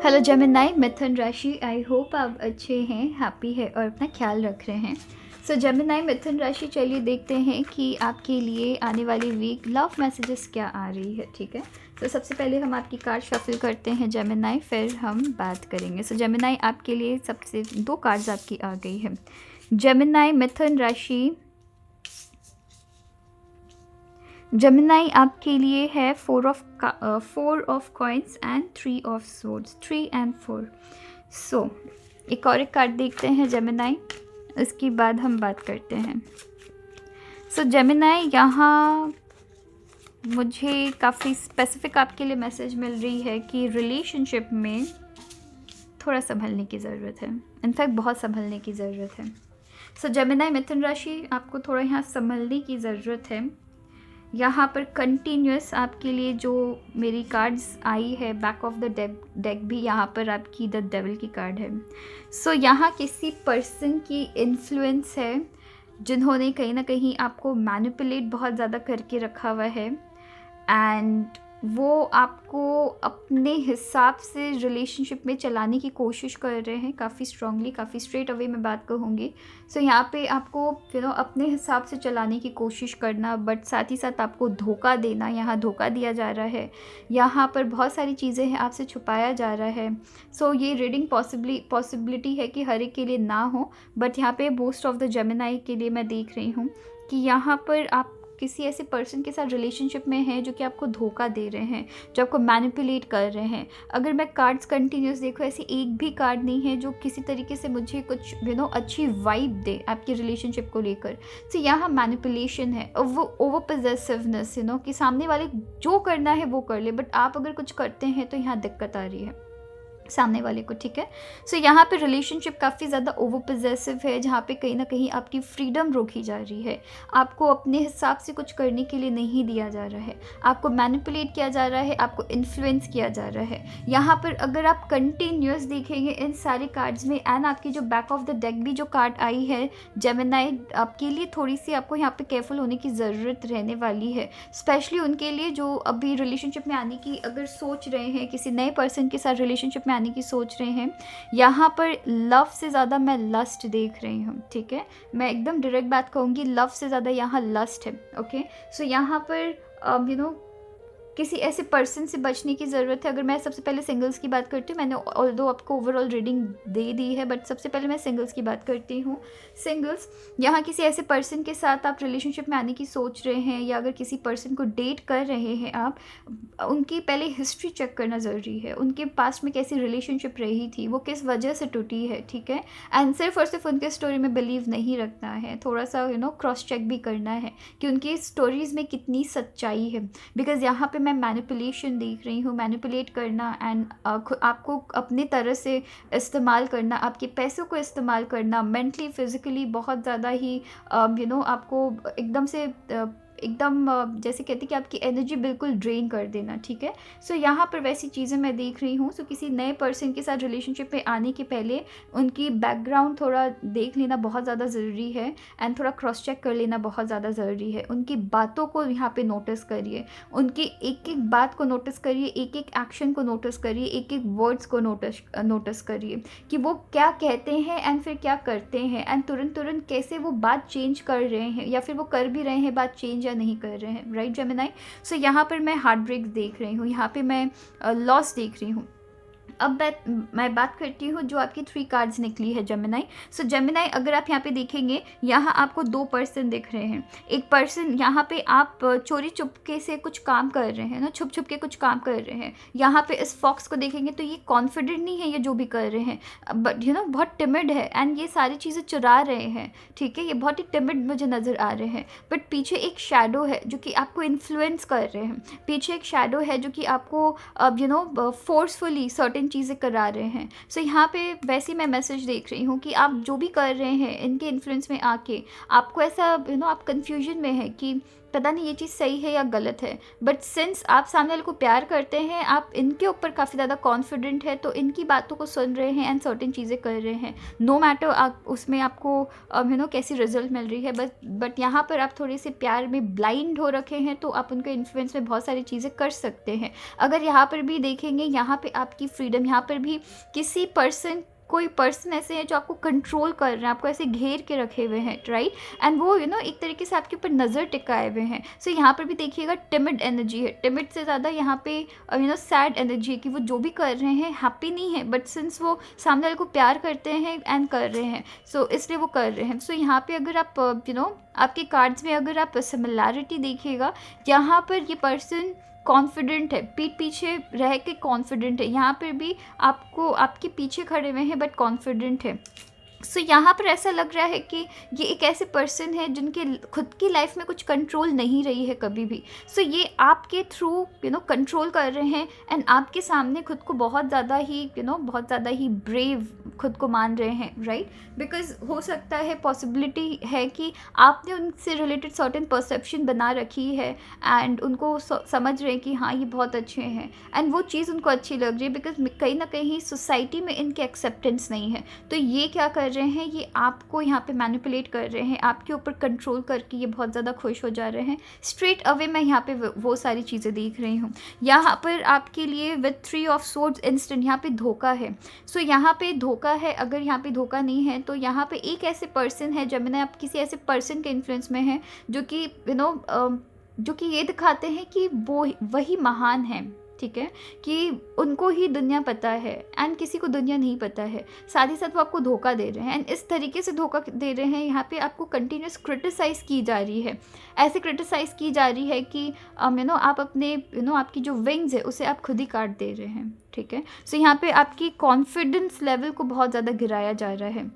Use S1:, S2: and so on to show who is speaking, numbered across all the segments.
S1: Hello Gemini, मिथुन राशि। I hope आप अच्छे हैं, हैप्पी है और अपना ख्याल रख रहे हैं। सो जेमिनी मिथुन राशि, चलिए देखते हैं कि आपके लिए आने वाली वीक लव मैसेजेस क्या आ रही है। ठीक है, तो सबसे पहले हम आपकी कार्ड शफल करते हैं जेमिनी, फिर हम बात करेंगे। सो जेमिनी, आपके लिए सबसे 2 कार्ड्स आपकी आ गई है। जेमिनी मिथुन राशि, जेमिनी आपके लिए है 4 of coins and 3 of swords, 3 and 4। सो एक और एक कार्ड देखते हैं जेमिनी, इसके बाद हम बात करते हैं। सो जेमिनी, यहाँ मुझे काफ़ी स्पेसिफिक आपके लिए मैसेज मिल रही है कि रिलेशनशिप में थोड़ा संभलने की ज़रूरत है। इनफैक्ट बहुत संभलने की ज़रूरत है। सो जेमिनी मिथुन राशि, आपको थोड़ा यहाँ संभलने की ज़रूरत है। यहाँ पर कंटिन्यूस आपके लिए जो मेरी कार्ड्स आई है, बैक ऑफ द डेक भी यहाँ पर आपकी द डेविल की कार्ड है। सो यहाँ किसी पर्सन की इन्फ्लुएंस है जिन्होंने कहीं ना कहीं आपको मैनिपुलेट बहुत ज़्यादा करके रखा हुआ है, एंड वो आपको अपने हिसाब से रिलेशनशिप में चलाने की कोशिश कर रहे हैं, काफ़ी स्ट्रांगली, काफ़ी स्ट्रेट अवे में बात कहूँगी। सो यहाँ पे आपको अपने हिसाब से चलाने की कोशिश करना, बट साथ ही साथ आपको धोखा देना, यहाँ धोखा दिया जा रहा है। यहाँ पर बहुत सारी चीज़ें हैं, आपसे छुपाया जा रहा है। सो ये रीडिंग पॉसिबिलिटी है कि हर एक के लिए ना हो, बट यहाँ पे मोस्ट ऑफ द जेमिनी के लिए मैं देख रही हूँ कि यहाँ पर आप किसी ऐसे पर्सन के साथ रिलेशनशिप में हैं जो कि आपको धोखा दे रहे हैं, जो आपको मैनिपुलेट कर रहे हैं। अगर मैं कार्ड्स कंटिन्यूस देखो, ऐसी एक भी कार्ड नहीं है जो किसी तरीके से मुझे कुछ अच्छी वाइब दे आपकी रिलेशनशिप को लेकर। तो यहाँ मैनिपुलेशन है, वो ओवर पोजेसिवनेस, कि सामने वाले जो करना है वो कर ले, बट आप अगर कुछ करते हैं तो यहाँ दिक्कत आ रही है सामने वाले को। ठीक है, सो यहाँ पे रिलेशनशिप काफ़ी ज़्यादा ओवर पोजेसिव है, जहाँ पे कहीं ना कहीं आपकी फ्रीडम रोकी जा रही है। आपको अपने हिसाब से कुछ करने के लिए नहीं दिया जा रहा है, आपको मैनिपुलेट किया जा रहा है, आपको इन्फ्लुएंस किया जा रहा है। यहाँ पर अगर आप कंटिन्यूस देखेंगे इन सारे कार्ड्स में, एंड आपकी जो बैक ऑफ द डेक भी जो कार्ड आई है जेमिनी, आपके लिए थोड़ी सी आपको यहाँ पे केयरफुल होने की ज़रूरत रहने वाली है। स्पेशली उनके लिए जो अभी रिलेशनशिप में आने की अगर सोच रहे हैं, किसी नए पर्सन के साथ रिलेशनशिप में आने की सोच रहे हैं, यहाँ पर लव से ज़्यादा मैं लस्ट देख रही हूँ। ठीक है, मैं एकदम डायरेक्ट बात कहूँगी, लव से ज़्यादा यहाँ लस्ट है। ओके, सो यहाँ पर किसी ऐसे पर्सन से बचने की ज़रूरत है। अगर मैं सबसे पहले सिंगल्स की बात करती हूँ, मैंने ऑल्दो आपको ओवरऑल रीडिंग दे दी है, बट सबसे पहले मैं सिंगल्स की बात करती हूँ। सिंगल्स, यहाँ किसी ऐसे पर्सन के साथ आप रिलेशनशिप में आने की सोच रहे हैं, या अगर किसी पर्सन को डेट कर रहे हैं आप, उनकी पहले हिस्ट्री चेक करना ज़रूरी है। उनके पास्ट में कैसी रिलेशनशिप रही थी, वो किस वजह से टूटी है। ठीक है, एंड सिर्फ और सिर्फ उनके स्टोरी में बिलीव नहीं रखना है, थोड़ा सा क्रॉस चेक भी करना है कि उनकी स्टोरीज़ में कितनी सच्चाई है। बिकॉज यहाँ पे मैं मैनिपुलेशन देख रही हूँ, मैनिपुलेट करना, एंड आपको अपने तरह से इस्तेमाल करना, आपके पैसों को इस्तेमाल करना, मेंटली फिजिकली बहुत ज़्यादा ही आपको एकदम जैसे कहते हैं कि आपकी एनर्जी बिल्कुल ड्रेन कर देना। ठीक है, सो यहाँ पर वैसी चीज़ें मैं देख रही हूँ। सो किसी नए पर्सन के साथ रिलेशनशिप में आने के पहले उनकी बैकग्राउंड थोड़ा देख लेना बहुत ज़्यादा ज़रूरी है, एंड थोड़ा क्रॉस चेक कर लेना बहुत ज़्यादा ज़रूरी है। उनकी बातों को यहाँ पे नोटिस करिए, उनकी एक एक बात को नोटिस करिए, एक एक एक्शन को नोटिस करिए, एक एक वर्ड्स को नोटिस करिए कि वो क्या कहते हैं एंड फिर क्या करते हैं, एंड तुरंत कैसे वो बात चेंज कर रहे हैं, या फिर वो कर भी रहे हैं बात चेंज या नहीं कर रहे हैं। राइट जेमिनी, सो यहाँ पर मैं हार्ट ब्रेक देख रही हूँ, यहाँ पे मैं लॉस देख रही हूँ। अब मैं बात करती हूँ जो आपकी 3 कार्ड्स निकली है जेमिनी। सो जेमिनी, अगर आप यहाँ पे देखेंगे, यहाँ आपको 2 पर्सन दिख रहे हैं। एक पर्सन, यहाँ पे आप चोरी चुपके से कुछ काम कर रहे हैं ना, छुप छुप के कुछ काम कर रहे हैं। यहाँ पे इस फॉक्स को देखेंगे तो ये कॉन्फिडेंट नहीं है, ये जो भी कर रहे हैं, बट बहुत टिमिड है, एंड ये सारी चीज़ें चुरा रहे हैं। ठीक है, ये बहुत ही टिमिड मुझे नज़र आ रहे हैं, बट पीछे एक शैडो है जो कि आपको इन्फ्लुएंस कर रहे हैं। पीछे एक शैडो है जो कि आपको फोर्सफुली सर्टेन चीज़ें करा रहे हैं। सो यहाँ पे वैसे मैं मैसेज देख रही हूँ कि आप जो भी कर रहे हैं, इनके इन्फ्लुएंस में आके आपको ऐसा आप कंफ्यूजन में है कि पता नहीं ये चीज़ सही है या गलत है, बट सिंस आप सामने वाले को प्यार करते हैं, आप इनके ऊपर काफ़ी ज़्यादा कॉन्फिडेंट है, तो इनकी बातों को सुन रहे हैं एंड सर्टेन चीज़ें कर रहे हैं, नो मैटर आप उसमें आपको कैसी रिजल्ट मिल रही है, बट यहाँ पर आप थोड़े से प्यार में ब्लाइंड हो रखे हैं, तो आप उनके इन्फ्लुएंस में बहुत सारी चीज़ें कर सकते हैं। अगर यहाँ पर भी देखेंगे, यहाँ पर आपकी फ्रीडम, यहाँ पर भी कोई पर्सन ऐसे हैं जो आपको कंट्रोल कर रहे हैं, आपको ऐसे घेर के रखे हुए हैं, राइट, एंड वो एक तरीके से आपके ऊपर नज़र टिकाए हुए हैं। सो यहाँ पर भी देखिएगा टिमिड एनर्जी है, टिमिड से ज़्यादा यहाँ पे सैड एनर्जी है कि वो जो भी कर रहे हैं हैप्पी नहीं है, बट सिंस वो सामने वाले को प्यार करते हैं एंड कर रहे हैं, सो इसलिए वो कर रहे हैं। सो यहाँ पे अगर आप आपके कार्ड्स में अगर आप सिमिलैरिटी देखिएगा, यहाँ पर ये पर्सन कॉन्फिडेंट है, पीठ पीछे रह के कॉन्फिडेंट है, यहाँ पर भी आपको आपके पीछे खड़े हुए हैं बट कॉन्फिडेंट है। सो यहाँ पर ऐसा लग रहा है कि ये एक ऐसे पर्सन है जिनके खुद की लाइफ में कुछ कंट्रोल नहीं रही है कभी भी। सो ये आपके थ्रू कंट्रोल कर रहे हैं एंड आपके सामने खुद को बहुत ज़्यादा ही ब्रेव खुद को मान रहे हैं, राइट, बिकॉज हो सकता है, पॉसिबिलिटी है कि आपने उनसे रिलेटेड सर्टेन परसेप्शन बना रखी है एंड उनको समझ रहे हैं कि हाँ ये बहुत अच्छे हैं एंड वो चीज़ उनको अच्छी लग रही है, बिकॉज कहीं ना कहीं सोसाइटी में इनके एक्सेप्टेंस नहीं है। तो ये क्या कर रहे हैं, ये आपको यहाँ पे मैनिपुलेट कर रहे हैं, आपके ऊपर कंट्रोल करके ये बहुत ज़्यादा खुश हो जा रहे हैं। स्ट्रेट अवे मैं यहाँ पे वो सारी चीज़ें देख रही हूँ। यहाँ पर आपके लिए विद 3 ऑफ सोर्ड्स इंस्टेंट यहाँ पे धोखा है। सो यहाँ पे धोखा है, अगर यहाँ पे धोखा नहीं है तो यहाँ पे एक ऐसे पर्सन है, जब मैंने आप किसी ऐसे पर्सन के इन्फ्लुएंस में है जो कि जो कि ये दिखाते हैं कि वो वही महान है, ठीक है, कि उनको ही दुनिया पता है एंड किसी को दुनिया नहीं पता है। साथ ही साथ वो आपको धोखा दे रहे हैं एंड इस तरीके से धोखा दे रहे हैं, यहाँ पे आपको कंटिन्यूस क्रिटिसाइज़ की जा रही है, ऐसे क्रिटिसाइज़ की जा रही है कि आप अपने आपकी जो विंग्स है उसे आप खुद ही काट दे रहे हैं, ठीक है। सो यहाँ पे आपकी कॉन्फिडेंस लेवल को बहुत ज़्यादा गिराया जा रहा है।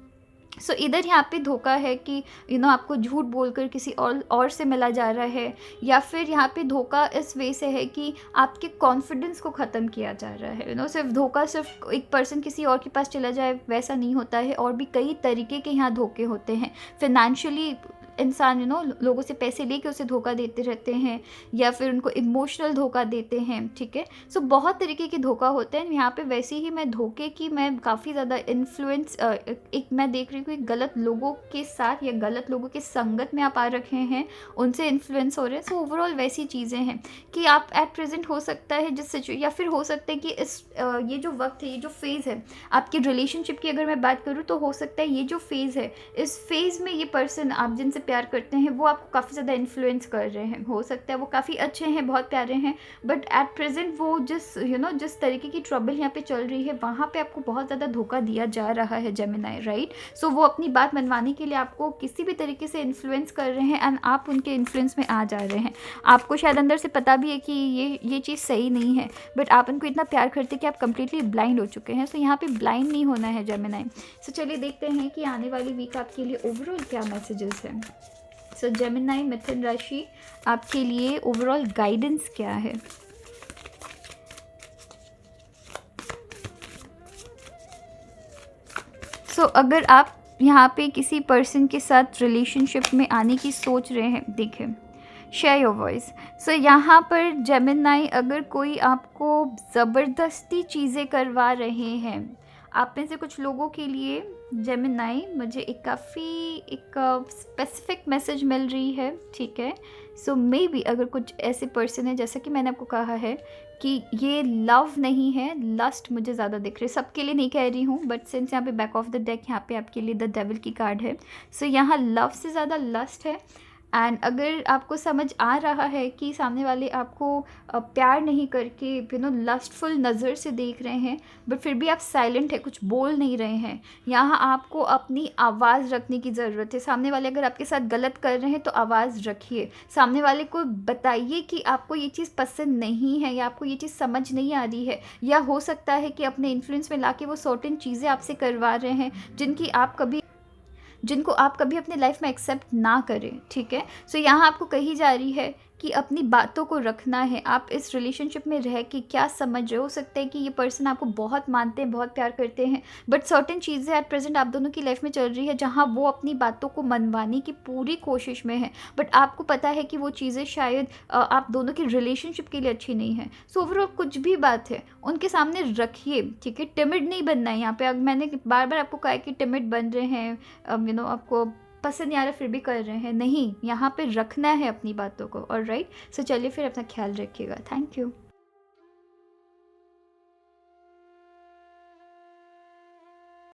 S1: सो इधर यहाँ पे धोखा है कि आपको झूठ बोलकर किसी और से मिला जा रहा है, या फिर यहाँ पे धोखा इस वे से है कि आपके कॉन्फिडेंस को ख़त्म किया जा रहा है। सिर्फ धोखा सिर्फ एक पर्सन किसी और के पास चला जाए वैसा नहीं होता है, और भी कई तरीके के यहाँ धोखे होते हैं। फिनेंशियली इंसान लोगों से पैसे लेके उसे धोखा देते रहते हैं, या फिर उनको इमोशनल धोखा देते हैं, ठीक है। सो बहुत तरीके के धोखा होते हैं। यहाँ पे वैसे ही मैं धोखे की मैं काफ़ी ज़्यादा इन्फ्लुएंस एक मैं देख रही हूँ कि गलत लोगों के साथ या गलत लोगों के संगत में आप आ रखे हैं, उनसे इन्फ्लुएंस हो रहे हैं। सो ओवरऑल वैसी चीज़ें हैं कि आप एट प्रेजेंट हो सकता है या फिर हो सकता है कि ये जो वक्त है, ये जो फेज़ है आपकी रिलेशनशिप की, अगर मैं बात करूँ तो हो सकता है ये जो फेज़ है, इस फेज़ में ये पर्सन आप जिनसे प्यार करते हैं वो आपको काफ़ी ज़्यादा इन्फ्लुएंस कर रहे हैं। हो सकता है वो काफ़ी अच्छे हैं, बहुत प्यारे हैं, बट एट प्रेजेंट वो जिस तरीके की ट्रबल यहाँ पे चल रही है वहाँ पे आपको बहुत ज़्यादा धोखा दिया जा रहा है जेमिनी, राइट। सो वो अपनी बात मनवाने के लिए आपको किसी भी तरीके से इन्फ्लुएंस कर रहे हैं एंड आप उनके इन्फ्लुएंस में आ जा रहे हैं। आपको शायद अंदर से पता भी है कि ये चीज़ सही नहीं है, बट आप उनको इतना प्यार करते कि आप कंप्लीटली ब्लाइंड हो चुके हैं। सो यहाँ पे ब्लाइंड नहीं होना है जेमिनी। सो चलिए देखते हैं कि आने वाली वीक आपके लिए ओवरऑल क्या मैसेजेस हैं। सो जेमिनी मिथुन राशि, आपके लिए ओवरऑल गाइडेंस क्या है। सो अगर आप यहाँ पे किसी पर्सन के साथ रिलेशनशिप में आने की सोच रहे हैं, देखिए शेयर योर वॉइस। सो यहाँ पर जेमिनी, अगर कोई आपको ज़बरदस्ती चीज़ें करवा रहे हैं, आप में से कुछ लोगों के लिए जेमिनी मुझे एक स्पेसिफिक मैसेज मिल रही है, ठीक है। सो मे बी अगर कुछ ऐसे पर्सन है, जैसा कि मैंने आपको कहा है कि ये लव नहीं है, लस्ट मुझे ज़्यादा दिख रही है। सबके लिए नहीं कह रही हूँ, बट सिंस यहाँ पे बैक ऑफ द डेक यहाँ पे आपके लिए द डेविल की कार्ड है। सो यहाँ लव से ज़्यादा लस्ट है। एंड अगर आपको समझ आ रहा है कि सामने वाले आपको प्यार नहीं करके लस्टफुल नज़र से देख रहे हैं, बट फिर भी आप साइलेंट है, कुछ बोल नहीं रहे हैं, यहाँ आपको अपनी आवाज़ रखने की ज़रूरत है। सामने वाले अगर आपके साथ गलत कर रहे हैं तो आवाज़ रखिए, सामने वाले को बताइए कि आपको ये चीज़ पसंद नहीं है या आपको ये चीज़ समझ नहीं आ रही है, या हो सकता है कि अपने इन्फ्लुएंस में लाके वो सर्टेन चीज़ें आपसे करवा रहे हैं जिनको आप कभी अपने लाइफ में एक्सेप्ट ना करें, ठीक है। सो यहाँ आपको कही जा रही है कि अपनी बातों को रखना है। आप इस रिलेशनशिप में रह के क्या समझ रहे हो सकता है कि ये पर्सन आपको बहुत मानते हैं, बहुत प्यार करते हैं, बट सर्टेन चीज़ें एट प्रेजेंट आप दोनों की लाइफ में चल रही है जहाँ वो अपनी बातों को मनवाने की पूरी कोशिश में है, बट आपको पता है कि वो चीज़ें शायद आप दोनों की रिलेशनशिप के लिए अच्छी नहीं है। सो ओवरऑल कुछ भी बात है उनके सामने रखिए, ठीक है। टिमिड नहीं बनना है यहाँ पे। अब मैंने बार बार आपको कहा है कि टिमिड बन रहे हैं, आपको पसंद नहीं आ रहा फिर भी कर रहे हैं, नहीं, यहाँ पे रखना है अपनी बातों को। और राइट, सो चलिए फिर अपना ख्याल रखिएगा। Thank you.